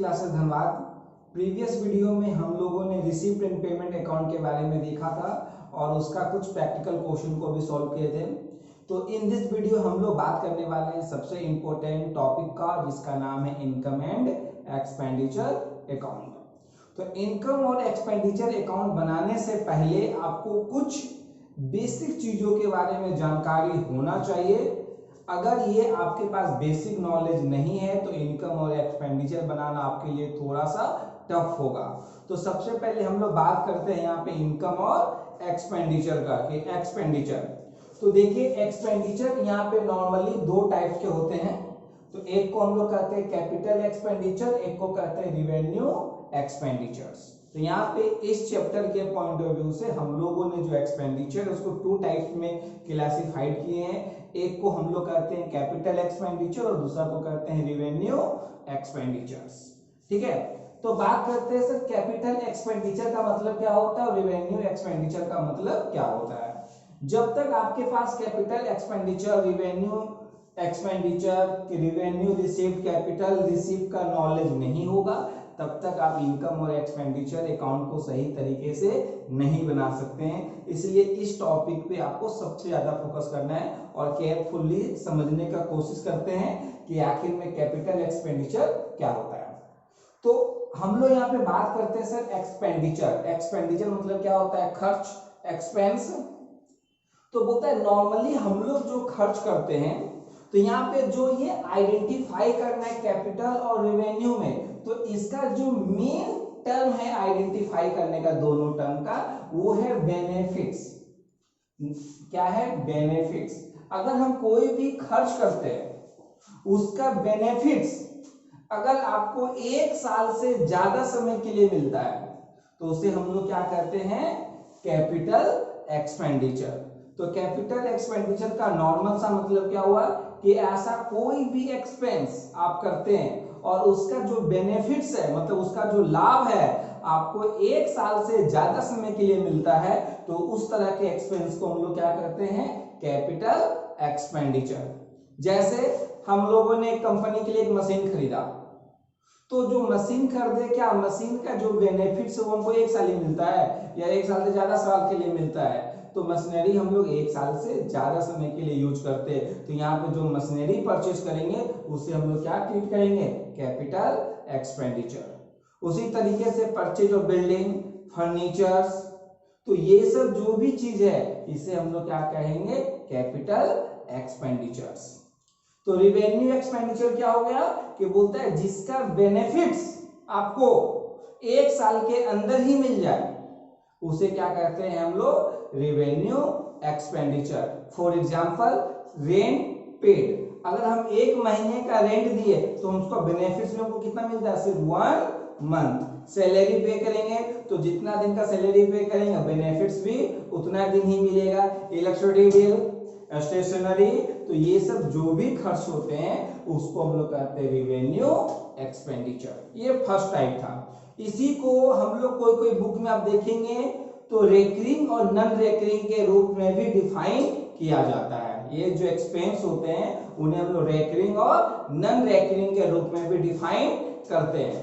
Classes Dhanbad. Previous video में हम लोगों ने रिसीव्ड एंड पेमेंट अकाउंट के बारे में देखा था और उसका कुछ प्रैक्टिकल क्वेश्चन को भी सॉल्व किए थे। तो इन दिस वीडियो हम लोग बात करने वाले हैं सबसे इंपॉर्टेंट टॉपिक का, जिसका नाम है इनकम एंड एक्सपेंडिचर अकाउंट। तो इनकम और एक्सपेंडिचर अकाउंट बनाने से पहले आपको कुछ बेसिक चीजों के बारे में जानकारी होना चाहिए। अगर ये आपके पास बेसिक नॉलेज नहीं है तो इनकम और एक्सपेंडिचर बनाना आपके लिए थोड़ा सा टफ होगा। तो सबसे पहले हम लोग बात करते हैं यहाँ पे इनकम और एक्सपेंडिचर का कि एक्सपेंडिचर। तो देखिए एक्सपेंडिचर यहाँ पे नॉर्मली दो टाइप के होते हैं। तो एक को हम लोग कहते हैं कैपिटल एक्सपेंडिचर, एक को कहते हैं रिवेन्यू एक्सपेंडिचर्स। तो यहाँ पे इस चैप्टर के पॉइंट ऑफ व्यू से हम लोगों ने जो एक्सपेंडिचर उसको टू टाइप्स में क्लासिफाइड किए हैं। एक को हम लोग कहते हैं कैपिटल एक्सपेंडिचर और दूसरा को कहते हैं रिवेन्यू एक्सपेंडिचर्स। ठीक है, तो बात करते हैं सर कैपिटल एक्सपेंडिचर का मतलब क्या होता है और रिवेन्यू एक्सपेंडिचर का मतलब क्या होता है। जब तक आपके पास capital expenditure, revenue expenditure, revenue received, capital receive का नॉलेज नहीं होगा तब तक आप इनकम और एक्सपेंडिचर अकाउंट को सही तरीके से नहीं बना सकते हैं। इसलिए इस टॉपिक पे आपको सबसे ज्यादा फोकस करना है और केयरफुली समझने का कोशिश करते हैं कि आखिर में कैपिटल एक्सपेंडिचर क्या होता है। तो हम लोग यहाँ पे बात करते हैं सर एक्सपेंडिचर। एक्सपेंडिचर मतलब क्या होता है? खर्च, एक्सपेंस। तो बोलता है नॉर्मली हम लोग जो खर्च करते हैं, तो यहाँ पे जो ये आइडेंटिफाई करना है कैपिटल और रेवेन्यू में, तो इसका जो मेन टर्म है आइडेंटिफाई करने का दोनों टर्म का, वो है बेनिफिट्स। क्या है? बेनिफिट्स। अगर हम कोई भी खर्च करते हैं उसका बेनिफिट्स अगर आपको एक साल से ज्यादा समय के लिए मिलता है तो उसे हम लोग क्या कहते हैं? Capital expenditure. तो कैपिटल एक्सपेंडिचर का नॉर्मल सा मतलब क्या हुआ कि ऐसा कोई भी एक्सपेंस आप करते हैं और उसका जो बेनिफिट्स है, मतलब उसका जो लाभ है, आपको एक साल से ज्यादा समय के लिए मिलता है, तो उस तरह के एक्सपेंस को हम लोग क्या करते हैं? Capital expenditure. जैसे हम लोगों ने एक कंपनी के लिए एक मशीन खरीदा, तो जो मशीन खरीदे, क्या मशीन का जो बेनिफिट्स है वो हमको एक साल ही मिलता है या एक साल से ज्यादा साल के लिए मिलता है? तो मशीनरी हम लोग एक साल से ज्यादा समय के लिए यूज करते हैं। तो यहाँ पे जो मशीनरी परचेज करेंगे उसे हम लोग क्या ट्रीट करेंगे? Capital expenditure. उसी तरीके से परचेज ऑफ बिल्डिंग, फर्नीचर्स, तो ये सब जो भी चीज है इसे हम लोग क्या कहेंगे? Capital expenditures. तो रिवेन्यू एक्सपेंडिचर क्या हो गया कि बोलता है जिसका बेनिफिट्स आपको एक साल के अंदर ही मिल जाए उसे क्या कहते हैं हम लोग? Revenue expenditure. For example rent paid, अगर हम एक महीने का रेंट दिए तो हमको बेनिफिट्स में हमको कितना मिलता है? सिर्फ 1 मंथ। सैलरी पे करेंगे तो जितना दिन का सैलरी पे करेंगे बेनिफिट्स भी उतना दिन ही मिलेगा। इलेक्ट्रिसिटी बिल, स्टेशनरी, तो ये सब जो भी खर्च होते हैं उसको हम लोग कहते हैं रिवेन्यू एक्सपेंडिचर। ये फर्स्ट टाइप था। इसी को हम लोग कोई कोई बुक में आप देखेंगे तो रेकरिंग और नॉन रेकरिंग के रूप में भी डिफाइन किया जाता है। ये जो एक्सपेंस होते हैं उन्हें हम लोग रेकरिंग और नॉन रेकरिंग के रूप में भी डिफाइन करते हैं।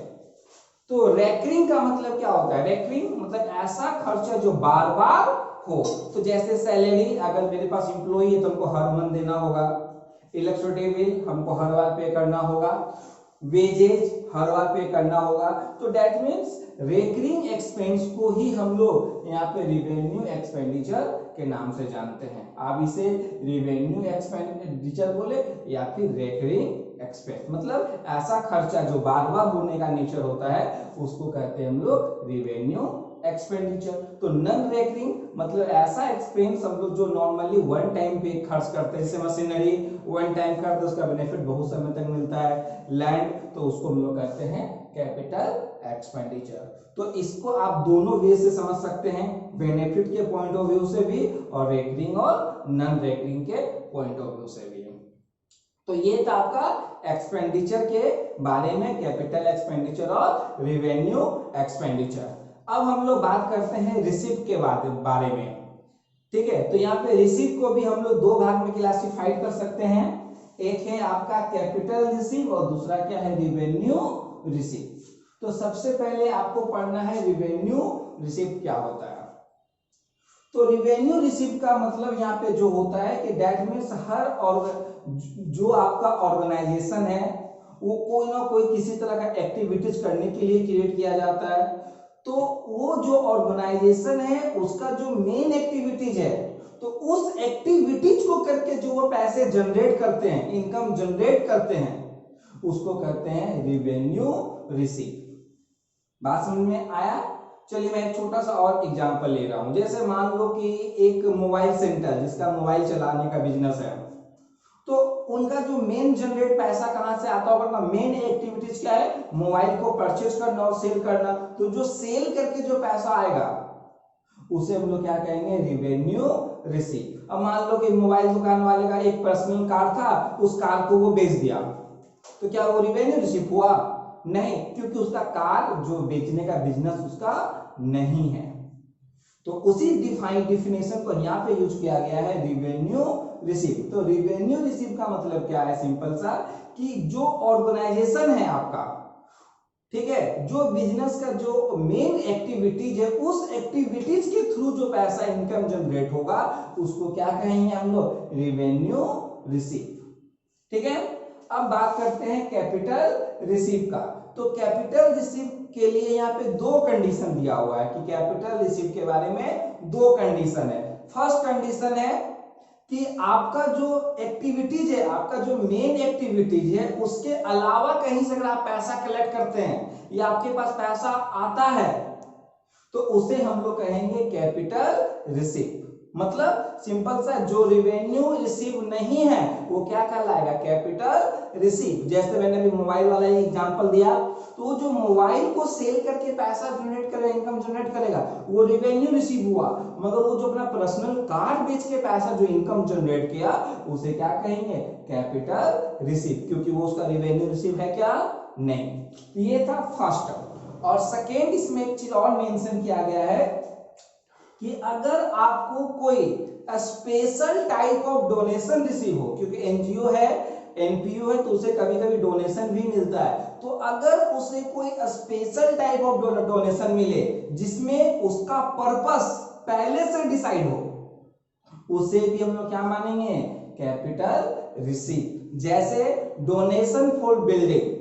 तो रेकरिंग का मतलब क्या होता है? रेकरिंग मतलब ऐसा खर्च है जो बार बार हो। तो जैसे सैलरी, अगर मेरे पास एम्प्लॉई है तो हमको हर मंथ देना होगा। इलेक्ट्रिसिटी बिल हमको हर बार पे करना होगा। वेजेज हर बार पे करना होगा। तो दैट मीन्स रेकरिंग एक्सपेंस को ही हम लोग यहाँ पे रिवेन्यू एक्सपेंडिचर के नाम से जानते हैं। आप इसे रिवेन्यू एक्सपेंडिचर बोले या फिर रेकरिंग एक्सपेंस, मतलब ऐसा खर्चा जो बार बार होने का नेचर होता है उसको कहते हैं हम लोग रिवेन्यू एक्सपेंडिचर। तो नॉन रेकरिंग मतलब ऐसा एक्सपेंस हम लोग जो नॉर्मली वन टाइम पे खर्च करते हैं। जैसे मशीनरी वन टाइम करते उसका बेनिफिट बहुत समय तक मिलता है। लैंड, तो उसको हम लोग कहते हैं कैपिटल एक्सपेंडिचर। तो इसको आप दोनों वे से समझ सकते हैं, बेनिफिट के पॉइंट ऑफ व्यू से भी और रेकरिंग और नॉन रेकरिंग के पॉइंट ऑफ व्यू से भी। तो ये था आपका एक्सपेंडिचर के बारे में, कैपिटल एक्सपेंडिचर और रेवेन्यू एक्सपेंडिचर। अब हम लोग बात करते हैं रिसीप्ट के बारे में। ठीक है, तो यहाँ पे रिसीप्ट को भी हम लोग दो भाग में क्लासिफाइड कर सकते हैं। एक है आपका कैपिटल रिसीव और दूसरा क्या है? Revenue receipt. तो सबसे पहले आपको पढ़ना है रिवेन्यू रिसीप्ट क्या होता है। तो रिवेन्यू रिसीप्ट का मतलब यहाँ पे जो होता है कि दैट मीन्स हर और जो आपका ऑर्गेनाइजेशन है वो कोई ना कोई किसी तरह का एक्टिविटीज करने के लिए क्रिएट किया जाता है। तो वो जो ऑर्गेनाइजेशन है उसका जो मेन एक्टिविटीज है, तो उस एक्टिविटीज को करके जो वो पैसे जनरेट करते हैं, इनकम जनरेट करते हैं, उसको कहते हैं रिवेन्यू रिसीप्ट। बात समझ में आया? चलिए मैं एक छोटा सा और एग्जांपल ले रहा हूं। जैसे मान लो कि एक मोबाइल सेंटर जिसका मोबाइल चलाने का बिजनेस है, तो उनका जो मेन जनरेट पैसा कहां से आता होगा, मेन एक्टिविटीज क्या है, मोबाइल को परचेज करना और सेल करना। तो जो सेल करके जो पैसा आएगा उसे हम लोग क्या कहेंगे, रिवेन्यू रिसीप्ट। अब मान लो कि मोबाइल दुकान वाले का एक पर्सनल कार था, उस कार को वो बेच दिया, तो क्या वो रिवेन्यू रिसीप्ट हुआ? नहीं, क्योंकि उसका कार जो बेचने का बिजनेस उसका नहीं है। तो उसी डिफिनेशन को यहाँ पे यूज किया गया है रिवेन्यू रिसीप्ट। तो रिवेन्यू रिसीप्ट का मतलब क्या है, सिंपल सा, कि जो ऑर्गेनाइजेशन है आपका, ठीक है, जो बिजनेस का जो मेन एक्टिविटीज है, उस एक्टिविटीज के थ्रू जो पैसा इनकम जनरेट होगा उसको क्या कहेंगे हम लोग, रिवेन्यू रिसीप्ट। ठीक है, अब बात करते हैं कैपिटल रिसीप्ट का। तो कैपिटल रिसीप्ट के लिए यहाँ पे दो कंडीशन दिया हुआ है कि कैपिटल रिसीप्ट के बारे में दो कंडीशन है। फर्स्ट कंडीशन है कि आपका जो एक्टिविटीज है, आपका जो मेन एक्टिविटीज है, उसके अलावा कहीं से अगर आप पैसा कलेक्ट करते हैं या आपके पास पैसा आता है, तो उसे हम लोग कहेंगे कैपिटल रिसीप्ट। मतलब सिंपल सा, जो रिवेन्यू रिसीव नहीं है वो क्या कहलाएगा, कैपिटल रिसीप्ट। जैसे मैंने अभी मोबाइल वाला एग्जांपल दिया, तो जो मोबाइल को सेल करके पैसा जनरेट करेगा, इनकम जनरेट करेगा, वो रिवेन्यू रिसीव हुआ। मगर वो जो अपना पर्सनल कार बेच के पैसा जो इनकम जनरेट किया उसे क्या कहेंगे, कैपिटल रिसीप्ट, क्योंकि वो उसका रिवेन्यू रिसीव है क्या, नहीं। ये था फर्स्ट। और सेकेंड, इसमें एक चीज और मेंशन किया गया है कि अगर आपको कोई special type of donation receive हो, क्योंकि एनजीओ है, एनपीओ है, तो उसे कभी कभी डोनेशन भी मिलता है। तो अगर उसे कोई स्पेशल टाइप ऑफ डोनेशन मिले जिसमें उसका पर्पस पहले से डिसाइड हो, उसे भी हम लोग क्या मानेंगे, कैपिटल रिसीप्ट। जैसे डोनेशन फॉर बिल्डिंग,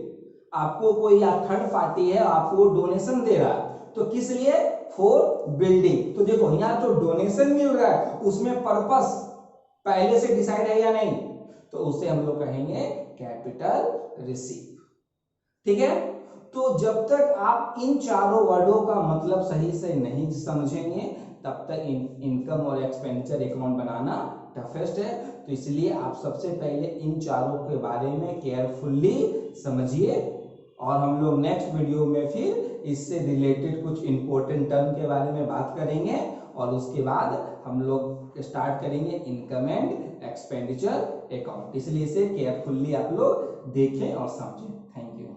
आपको कोई थर्ड पार्टी है, आपको डोनेशन दे रहा है, तो किस लिए, फॉर बिल्डिंग। तो देखो यहाँ जो डोनेशन मिल रहा है उसमें पर्पस पहले से डिसाइड है या नहीं, तो उसे हम लोग कहेंगे कैपिटल रिसीप्ट। ठीक है, तो जब तक आप इन चारों वर्डों का मतलब सही से नहीं समझेंगे तब तक इनकम और एक्सपेंडिचर अकाउंट बनाना टफेस्ट है। तो इसलिए आप सबसे पहले इन चारों के बारे में केयरफुल्ली समझिए, और हम लोग नेक्स्ट वीडियो में फिर इससे रिलेटेड कुछ इंपॉर्टेंट टर्म के बारे में बात करेंगे, और उसके बाद हम लोग स्टार्ट करेंगे इनकम एंड एक्सपेंडिचर अकाउंट। इसलिए इसे केयरफुल्ली आप लोग देखें और समझें। Thank you.